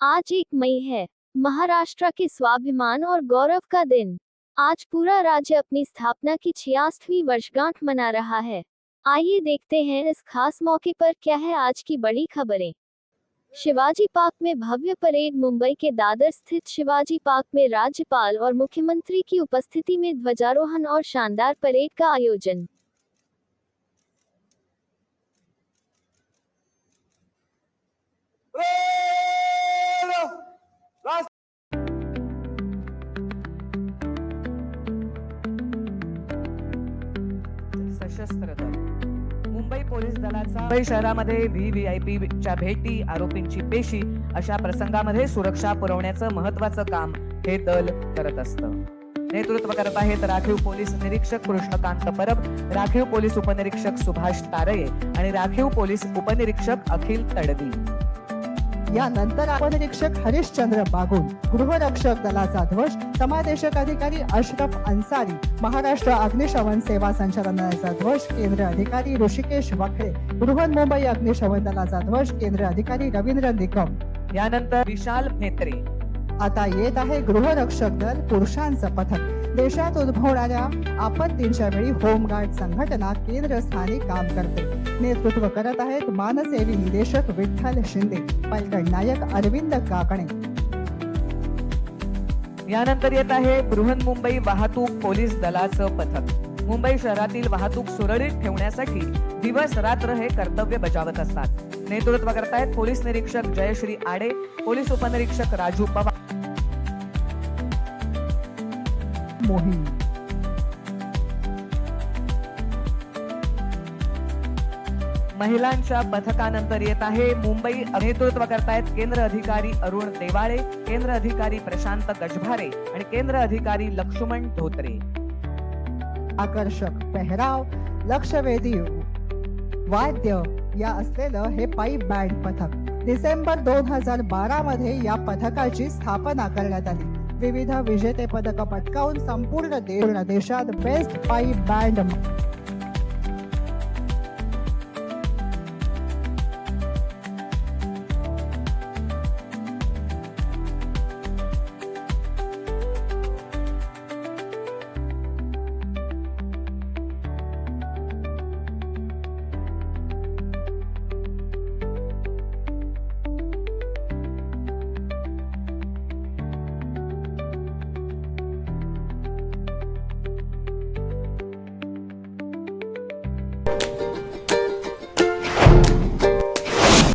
आज 1 मई है, महाराष्ट्र के स्वाभिमान और गौरव का दिन। आज पूरा राज्य अपनी स्थापना की 66वीं वर्षगांठ मना रहा है। आइए देखते हैं इस खास मौके पर क्या है आज की बड़ी खबरें। शिवाजी पार्क में भव्य परेड। मुंबई के दादर स्थित शिवाजी पार्क में राज्यपाल और मुख्यमंत्री की उपस्थिति में ध्वजारोहण और शानदार परेड का आयोजन। सशस्त्र दल मुंबई पोलीस दलाचा मुंबई शहरामध्ये व्हीव्हीआयपीच्या भेटी, आरोपींची पेशी अशा प्रसंगामध्ये सुरक्षा पुरवण्याचं महत्त्वाचं काम हे दल करत असतं। नेतृत्व करत आहेत राखीव पोलीस निरीक्षक कृष्णकांत परब, राखीव पोलीस उपनिरीक्षक सुभाष तारये आणि राखीव पोलीस उपनिरीक्षक अखिल तडवी। यानंतर उपनिरीक्षक हरिश्चंद्र बागुल, गृहरक्षक दलाचा ध्वज, समादेशक अधिकारी अशरफ अन्सारी, महाराष्ट्र अग्निशमन सेवा संचालनालयाचा ध्वज, केंद्र अधिकारी ऋषिकेश वखरे, बृहन्मुंबई अग्निशमन दलाचा ध्वज, केंद्र अधिकारी रवींद्र निकम। यानंतर विशाल म्हेत्रे। आता येत आहे गृहरक्षक दल पुरुषांचं पथक। देशात उद्भवणाऱ्या आपत्तींच्या वेळी होमगार्ड संघटना केंद्रस्थानी काम करते। नेतृत्व करत आहेत मानसेवी निदेशक विठ्ठल शिंदे, पलटण नायक अरविंद काकणे। यानंतर येत आहे बृहन्मुंबई वाहतूक पोलीस दलाचं पथक। मुंबई शहरातील वाहतूक सुरळीत ठेवण्यासाठी दिवस रात्र हे कर्तव्य बजावत असतात। नेतृत्व करतायत पोलीस निरीक्षक जयश्री आडे, पोलीस उपनिरीक्षक राजू पवार। मोहीम महिलांच्या पथकानंतर येत आहे मुंबई। नेतृत्व करतायत केंद्र अधिकारी अरुण देवाळे, केंद्र अधिकारी प्रशांत गजभारे आणि केंद्र अधिकारी लक्ष्मण धोत्रे। आकर्षक पेहराव, लक्षवेधी वाद्य या असलेलं हे पाईप बँड पथक। डिसेंबर 2012 मध्ये या पथकाची स्थापना करण्यात आली। विविध विजेते पदक पटकावून संपूर्ण देशात बेस्ट पाईप बँड